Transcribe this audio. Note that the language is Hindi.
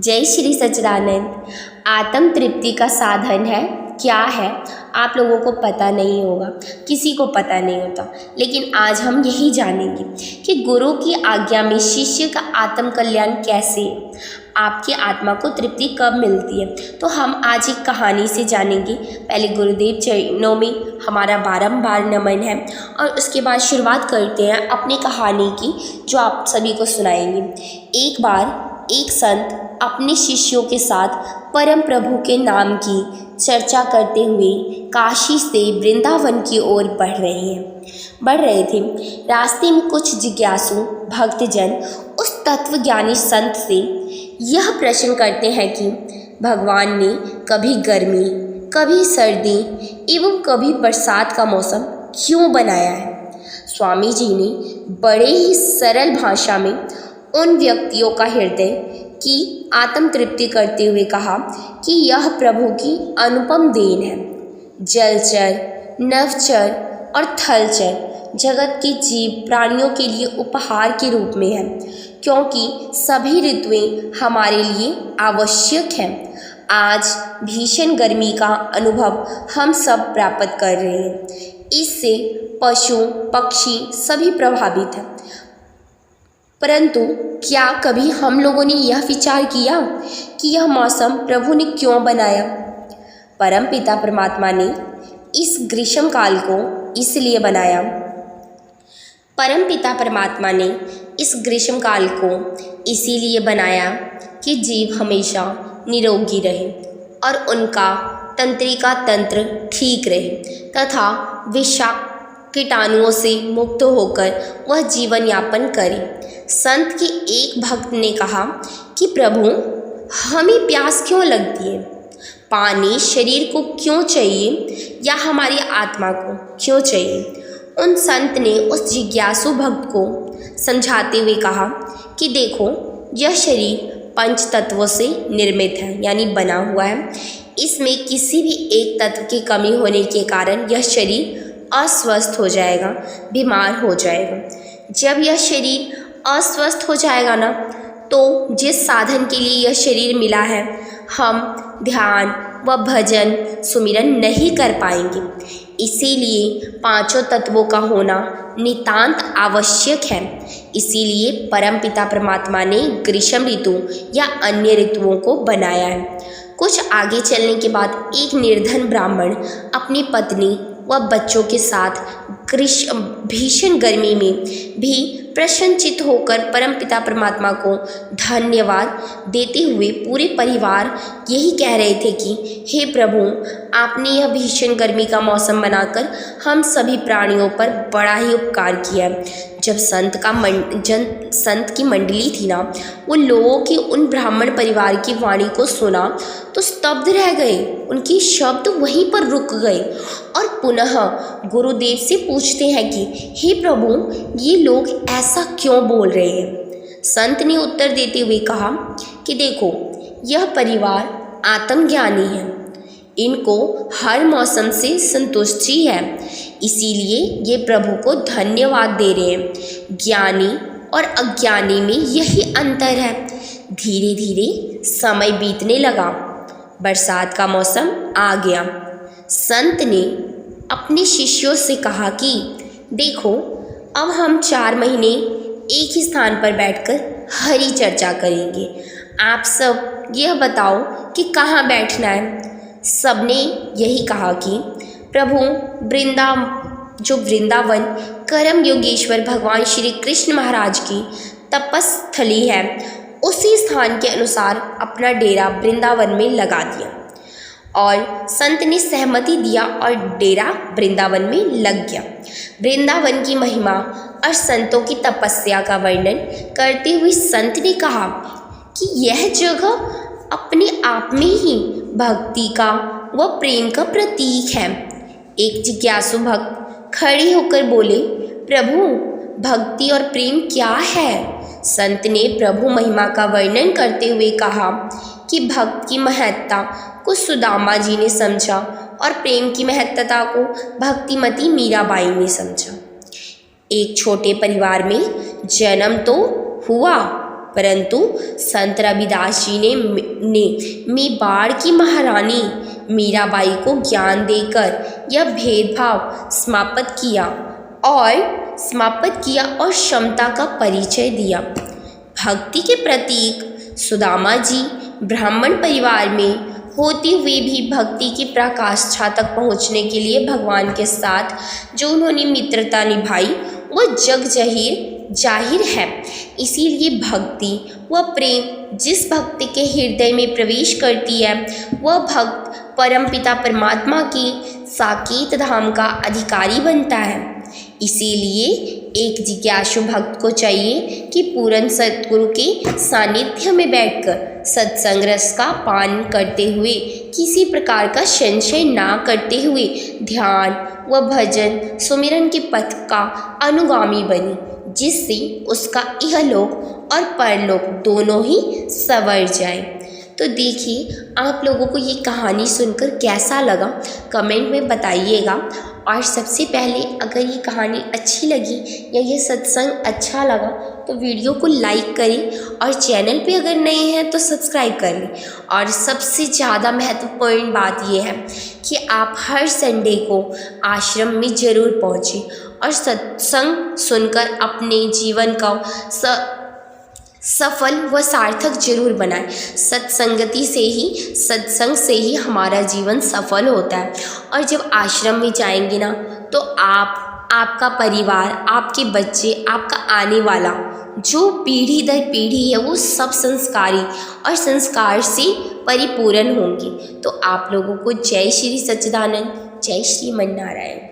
जय श्री सच्चिदानंद। आत्म तृप्ति का साधन है क्या है आप लोगों को पता नहीं होगा, किसी को पता नहीं होता, लेकिन आज हम यही जानेंगे कि गुरु की आज्ञा में शिष्य का आत्म कल्याण कैसे है, आपकी आत्मा को तृप्ति कब मिलती है। तो हम आज एक कहानी से जानेंगे। पहले गुरुदेव चरणों में हमारा बारंबार नमन है और उसके बाद शुरुआत करते हैं अपनी कहानी की, जो आप सभी को सुनाएंगे। एक बार एक संत अपने शिष्यों के साथ परम प्रभु के नाम की चर्चा करते हुए काशी से वृंदावन की ओर बढ़ रहे थे। रास्ते में कुछ जिज्ञासु भक्तजन उस तत्वज्ञानी संत से यह प्रश्न करते हैं कि भगवान ने कभी गर्मी, कभी सर्दी एवं कभी बरसात का मौसम क्यों बनाया है। स्वामी जी ने बड़े ही सरल भाषा में उन व्यक्तियों का हृदय की आत्म तृप्ति करते हुए कहा कि यह प्रभु की अनुपम देन है। जलचर, नभचर और थलचर जगत के जीव प्राणियों के लिए उपहार के रूप में है, क्योंकि सभी ऋतुएं हमारे लिए आवश्यक हैं। आज भीषण गर्मी का अनुभव हम सब प्राप्त कर रहे हैं। इससे पशु पक्षी सभी प्रभावित हैं। परंतु क्या कभी हम लोगों ने यह विचार किया कि यह मौसम प्रभु ने क्यों बनाया। परमपिता परमात्मा ने इस ग्रीष्म काल को इसलिए बनाया। परमपिता परमात्मा ने इस ग्रीष्म काल को इसीलिए बनाया कि जीव हमेशा निरोगी रहे और उनका तंत्रिका तंत्र ठीक रहे तथा विषाक्त कीटाणुओं से मुक्त होकर वह जीवन यापन करे। संत के एक भक्त ने कहा कि प्रभु, हमें प्यास क्यों लगती है, पानी शरीर को क्यों चाहिए या हमारी आत्मा को क्यों चाहिए। उन संत ने उस जिज्ञासु भक्त को समझाते हुए कहा कि देखो, यह शरीर पंच तत्वों से निर्मित है, यानी बना हुआ है। इसमें किसी भी एक तत्व की कमी होने के कारण यह शरीर अस्वस्थ हो जाएगा, बीमार हो जाएगा। जब यह शरीर अस्वस्थ हो जाएगा ना, तो जिस साधन के लिए यह शरीर मिला है, हम ध्यान व भजन सुमिरन नहीं कर पाएंगे। इसीलिए पांचों तत्वों का होना नितांत आवश्यक है। इसीलिए परमपिता परमात्मा ने ग्रीष्म ऋतु या अन्य ऋतुओं को बनाया है। कुछ आगे चलने के बाद एक निर्धन ब्राह्मण अपनी पत्नी व बच्चों के साथ भीषण गर्मी में भी प्रसन्नचित होकर परमपिता परमात्मा को धन्यवाद देते हुए पूरे परिवार यही कह रहे थे कि हे प्रभु, आपने यह भीषण गर्मी का मौसम बनाकर हम सभी प्राणियों पर बड़ा ही उपकार किया। जब संत की मंडली थी ना, वो लोगों की उन ब्राह्मण परिवार की वाणी को सुना तो स्तब्ध रह गए। उनके शब्द वहीं पर रुक गए और पुनः गुरुदेव से पूछते हैं कि हे प्रभु, ये लोग ऐसा क्यों बोल रहे हैं। संत ने उत्तर देते हुए कहा कि देखो, यह परिवार आत्मज्ञानी है, इनको हर मौसम से संतुष्टि है, इसीलिए ये प्रभु को धन्यवाद दे रहे हैं। ज्ञानी और अज्ञानी में यही अंतर है। धीरे धीरे समय बीतने लगा, बरसात का मौसम आ गया। संत ने अपने शिष्यों से कहा कि देखो, अब हम 4 महीने एक ही स्थान पर बैठकर हरि चर्चा करेंगे। आप सब यह बताओ कि कहाँ बैठना है। सबने यही कहा कि प्रभु, वृंदावन करम योगेश्वर भगवान श्री कृष्ण महाराज की तपस्थली है, उसी स्थान के अनुसार अपना डेरा वृंदावन में लगा दिया। और संत ने सहमति दिया और डेरा वृंदावन में लग गया। वृंदावन की महिमा और संतों की तपस्या का वर्णन करते हुए संत ने कहा कि यह जगह अपने आप में ही भक्ति का व प्रेम का प्रतीक है। एक जिज्ञासु भक्त खड़े होकर बोले, प्रभु, भक्ति और प्रेम क्या है। संत ने प्रभु महिमा का वर्णन करते हुए कहा कि भक्त की महत्ता को सुदामा जी ने समझा और प्रेम की महत्ता को भक्तिमती मीराबाई ने समझा। एक छोटे परिवार में जन्म तो हुआ, परंतु संत रविदास जी ने मेवाड़ की महारानी मीराबाई को ज्ञान देकर यह भेदभाव समाप्त किया और क्षमता का परिचय दिया। भक्ति के प्रतीक सुदामा जी ब्राह्मण परिवार में होते हुए भी भक्ति की पराकाष्ठा तक पहुंचने के लिए भगवान के साथ जो उन्होंने मित्रता निभाई वह जग जाहिर है। इसीलिए भक्ति व प्रेम जिस भक्त के हृदय में प्रवेश करती है वह भक्त परमपिता परमात्मा के साकेत धाम का अधिकारी बनता है। इसीलिए एक जिज्ञासु भक्त को चाहिए कि पूर्ण सद्गुरु के सानिध्य में बैठकर सत्संग रस का पान करते हुए किसी प्रकार का संशय ना करते हुए ध्यान व भजन सुमिरन के पथ का अनुगामी बने, जिससे उसका इहलोक और परलोक दोनों ही संवर जाए। तो देखिए आप लोगों को ये कहानी सुनकर कैसा लगा कमेंट में बताइएगा। और सबसे पहले अगर ये कहानी अच्छी लगी या ये सत्संग अच्छा लगा तो वीडियो को लाइक करें और चैनल पे अगर नए हैं तो सब्सक्राइब कर लें। और सबसे ज़्यादा महत्वपूर्ण बात ये है कि आप हर संडे को आश्रम में ज़रूर पहुँचें और सत्संग सुनकर अपने जीवन का सफल व सार्थक जरूर बनाएं। सत्संग से ही हमारा जीवन सफल होता है। और जब आश्रम में जाएंगे ना तो आपका परिवार, आपके बच्चे, आपका आने वाला जो पीढ़ी दर पीढ़ी है वो सब संस्कारी और संस्कार से परिपूर्ण होंगे। तो आप लोगों को जय श्री सच्चिदानंद, जय श्री मन नारायण।